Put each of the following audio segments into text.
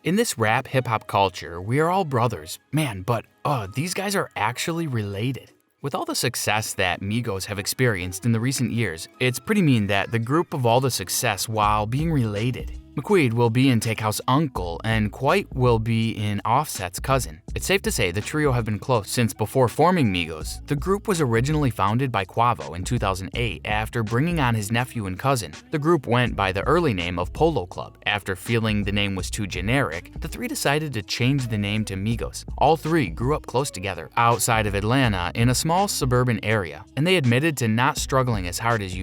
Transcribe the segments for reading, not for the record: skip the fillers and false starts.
In this rap hip-hop culture, we are all brothers. Man, but these guys are actually related. With all the success that Migos have experienced in the recent years, it's pretty mean that the group of all the success while being related. McQueen will be in Takehouse uncle, and Quite will be in Offset's cousin. It's safe to say the trio have been close since before forming Migos. The group was originally founded by Quavo in 2008 after bringing on his nephew and cousin. The group went by the early name of Polo Club. After feeling the name was too generic, the three decided to change the name to Migos. All three grew up close together, outside of Atlanta in a small suburban area, and they admitted to not struggling as hard as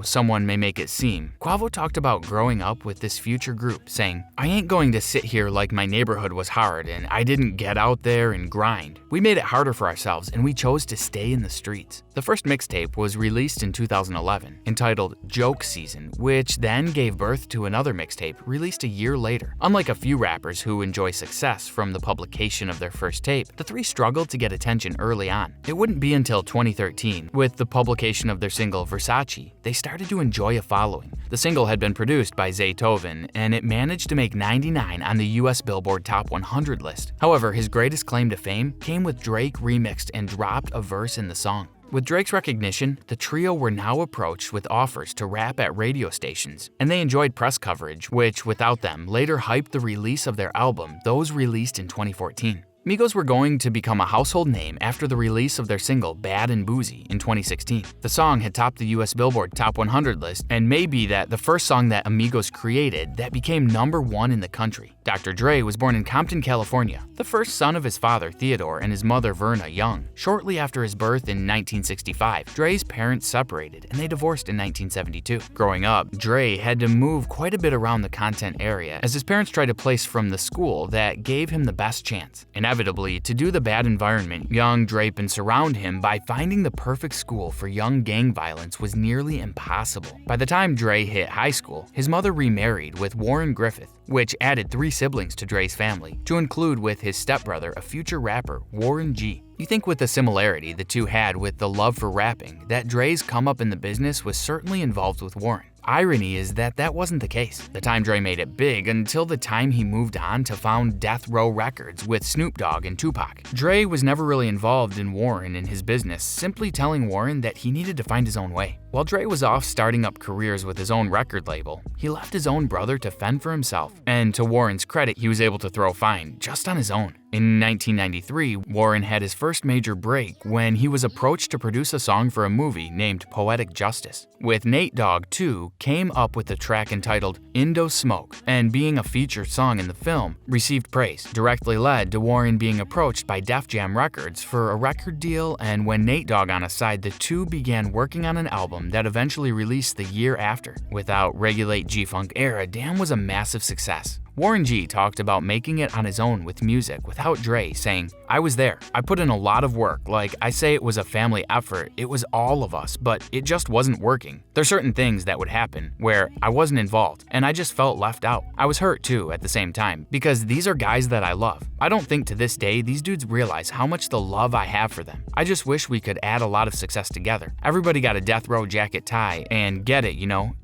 someone may make it seem. Quavo talked about growing up with this future group, saying, "I ain't going to sit here like my neighborhood was hard and I didn't get out there and grind. We made it harder for ourselves and we chose to stay in the streets." The first mixtape was released in 2011, entitled Joke Season, which then gave birth to another mixtape released a year later. Unlike a few rappers who enjoy success from the publication of their first tape, the three struggled to get attention early on. It wouldn't be until 2013, with the publication of their single Versace, they started to enjoy a following. The single had been produced by Zaytoven, and it managed to make 99 on the US Billboard Top 100 list. However, his greatest claim to fame came with Drake remixed and dropped a verse in the song. With Drake's recognition, the trio were now approached with offers to rap at radio stations, and they enjoyed press coverage, which, without them, later hyped the release of their album, those released in 2014. Migos were going to become a household name after the release of their single Bad and Boozy in 2016. The song had topped the US Billboard Top 100 list and may be that the first song that Migos created that became #1 in the country. Dr. Dre was born in Compton, California, the first son of his father Theodore and his mother Verna Young. Shortly after his birth in 1965, Dre's parents separated and they divorced in 1972. Growing up, Dre had to move quite a bit around the content area as his parents tried to place from the school that gave him the best chance. Inevitably, to do the bad environment, young drape and surround him by finding the perfect school for young gang violence was nearly impossible. By the time Dre hit high school, his mother remarried with Warren Griffith, which added 3 siblings to Dre's family, to include with his stepbrother, a future rapper, Warren G. You think with the similarity the two had with the love for rapping, that Dre's come up in the business was certainly involved with Warren. Irony is that that wasn't the case the time Dre made it big until the time he moved on to found Death Row Records with Snoop Dogg and Tupac. Dre was never really involved in Warren and his business, simply telling Warren that he needed to find his own way. While Dre was off starting up careers with his own record label, he left his own brother to fend for himself, and to Warren's credit, he was able to throw fine just on his own. In 1993, Warren had his first major break when he was approached to produce a song for a movie named Poetic Justice. With Nate Dogg, too, came up with a track entitled Indo Smoke, and being a featured song in the film, received praise, directly led to Warren being approached by Def Jam Records for a record deal, and when Nate Dogg on his side, the two began working on an album that eventually released the year after. Without Regulate G-Funk Era, Damn was a massive success. Warren G talked about making it on his own with music without Dre, saying, "I was there. I put in a lot of work. Like, I say it was a family effort. It was all of us, but it just wasn't working. There's certain things that would happen where I wasn't involved, and I just felt left out. I was hurt too at the same time, because these are guys that I love. I don't think to this day these dudes realize how much the love I have for them. I just wish we could add a lot of success together. Everybody got a Death Row jacket tie, and get it,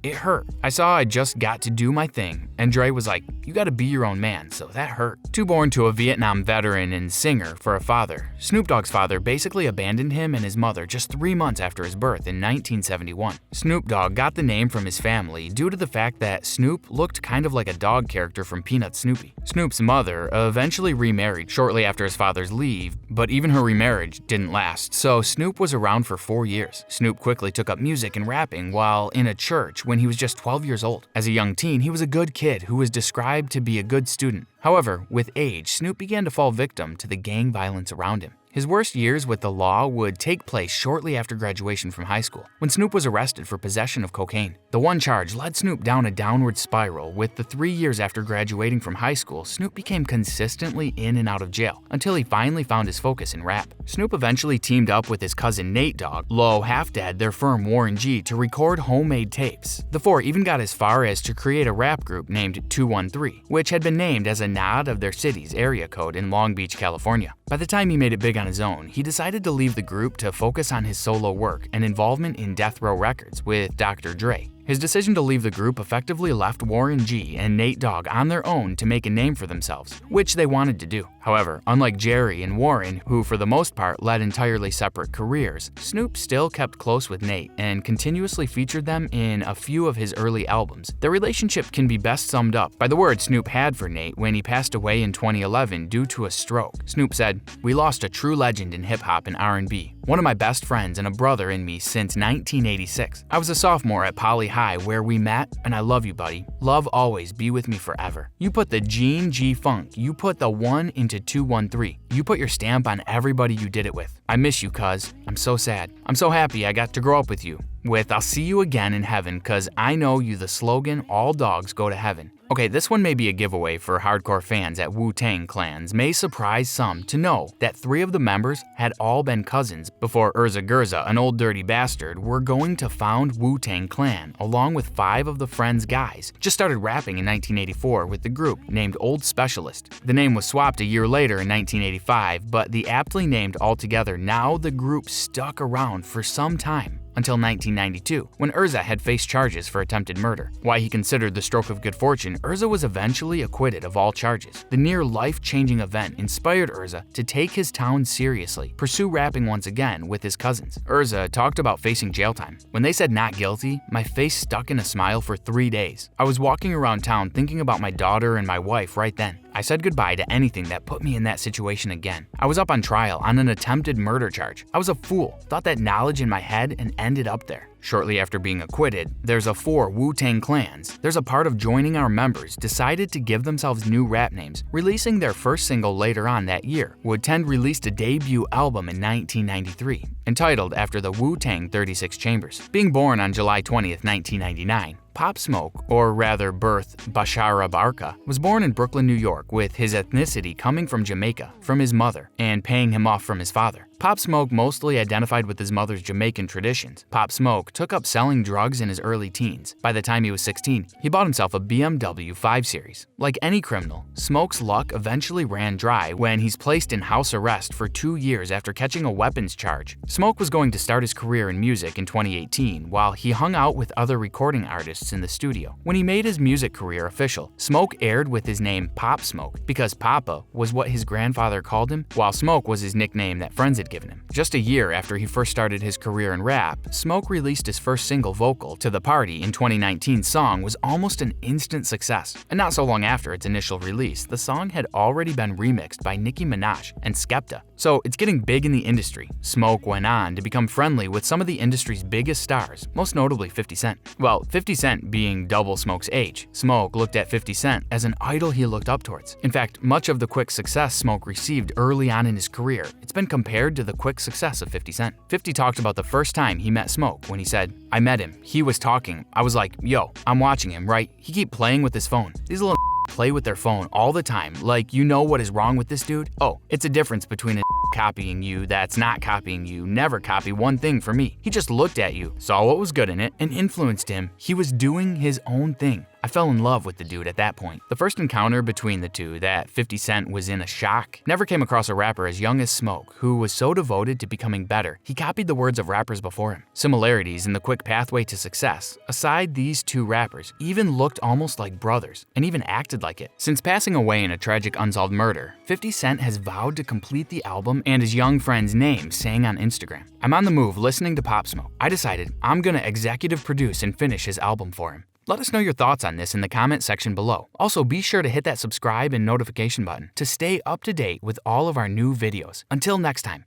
it hurt. I saw I just got to do my thing, and Dre was like, you gotta be your own man, so that hurt." Too born to a Vietnam veteran and singer for a father, Snoop Dogg's father basically abandoned him and his mother just 3 months after his birth in 1971. Snoop Dogg got the name from his family due to the fact that Snoop looked kind of like a dog character from Peanuts Snoopy. Snoop's mother eventually remarried shortly after his father's leave, but even her remarriage didn't last, so Snoop was around for 4 years. Snoop quickly took up music and rapping while in a church when he was just 12 years old. As a young teen, he was a good kid who was described to be a good student. However, with age, Snoop began to fall victim to the gang violence around him. His worst years with the law would take place shortly after graduation from high school, when Snoop was arrested for possession of cocaine. The one charge led Snoop down a downward spiral. With the 3 years after graduating from high school, Snoop became consistently in and out of jail until he finally found his focus in rap. Snoop eventually teamed up with his cousin Nate Dogg, Low Half Dead, their firm Warren G, to record homemade tapes. The four even got as far as to create a rap group named 213, which had been named as a nod of their city's area code in Long Beach, California. By the time he made it big on his own, he decided to leave the group to focus on his solo work and involvement in Death Row Records with Dr. Dre. His decision to leave the group effectively left Warren G and Nate Dogg on their own to make a name for themselves, which they wanted to do. However, unlike Jerry and Warren, who for the most part led entirely separate careers, Snoop still kept close with Nate and continuously featured them in a few of his early albums. Their relationship can be best summed up by the words Snoop had for Nate when he passed away in 2011 due to a stroke. Snoop said, "We lost a true legend in hip-hop and R&B. One of my best friends and a brother in me since 1986. I was a sophomore at Poly High where we met, and I love you, buddy. Love always be with me forever. You put the Gene G Funk, you put the 1 into 213. You put your stamp on everybody you did it with. I miss you, cuz. I'm so sad. I'm so happy I got to grow up with you. With I'll see you again in heaven, cuz I know you the slogan, all dogs go to heaven." Okay, this one may be a giveaway for hardcore fans at Wu-Tang Clans. May surprise some to know that 3 of the members had all been cousins before Urza Gurza, an old dirty bastard, were going to found Wu-Tang Clan, along with 5 of the Friends guys. Just started rapping in 1984 with the group named Old Specialist. The name was swapped a year later in 1985, but the aptly named altogether, now the group stuck around for some time. Until 1992, when Urza had faced charges for attempted murder. Why he considered the stroke of good fortune, Urza was eventually acquitted of all charges. The near life-changing event inspired Urza to take his town seriously, pursue rapping once again with his cousins. Urza talked about facing jail time. "When they said not guilty, my face stuck in a smile for 3 days. I was walking around town thinking about my daughter and my wife right then. I said goodbye to anything that put me in that situation again. I was up on trial on an attempted murder charge. I was a fool, thought that knowledge in my head and ended up there." Shortly after being acquitted, there's a 4 Wu-Tang Clans. There's a part of joining our members decided to give themselves new rap names, releasing their first single later on that year. Wu-Tang released a debut album in 1993, entitled after the Wu-Tang 36 Chambers. Being born on July 20th, 1999, Pop Smoke, or rather birth Bashara Barka, was born in Brooklyn, New York, with his ethnicity coming from Jamaica, from his mother, and paying him off from his father. Pop Smoke mostly identified with his mother's Jamaican traditions. Pop Smoke took up selling drugs in his early teens. By the time he was 16, he bought himself a BMW 5 Series. Like any criminal, Smoke's luck eventually ran dry when he's placed in house arrest for 2 years after catching a weapons charge. Smoke was going to start his career in music in 2018 while he hung out with other recording artists in the studio. When he made his music career official, Smoke aired with his name Pop Smoke because Papa was what his grandfather called him, while Smoke was his nickname that friends had given him. Just a year after he first started his career in rap, Smoke released his first single, Vocal, to the Party in 2019. Song was almost an instant success, and not so long after its initial release, the song had already been remixed by Nicki Minaj and Skepta. So it's getting big in the industry. Smoke went on to become friendly with some of the industry's biggest stars, most notably 50 Cent. Well, 50 Cent being double Smoke's age, Smoke looked at 50 Cent as an idol he looked up towards. In fact, much of the quick success Smoke received early on in his career, it's been compared to the quick success of 50 Cent. 50 talked about the first time he met Smoke when he said, "I met him, he was talking, I was like, yo, I'm watching him, right? He keep playing with his phone. These little play with their phone all the time, like you know what is wrong with this dude? Oh, it's a difference between a copying you that's not copying you. Never copy one thing for me. He just looked at you, saw what was good in it, and influenced him. He was doing his own thing. I fell in love with the dude at that point." The first encounter between the two that 50 Cent was in a shock. Never came across a rapper as young as Smoke who was so devoted to becoming better, he copied the words of rappers before him. Similarities in the quick pathway to success. Aside, these two rappers even looked almost like brothers and even acted like it. Since passing away in a tragic unsolved murder, 50 Cent has vowed to complete the album and his young friend's name sang on Instagram. "I'm on the move listening to Pop Smoke. I decided I'm gonna executive produce and finish his album for him." Let us know your thoughts on this in the comment section below. Also, be sure to hit that subscribe and notification button to stay up to date with all of our new videos. Until next time.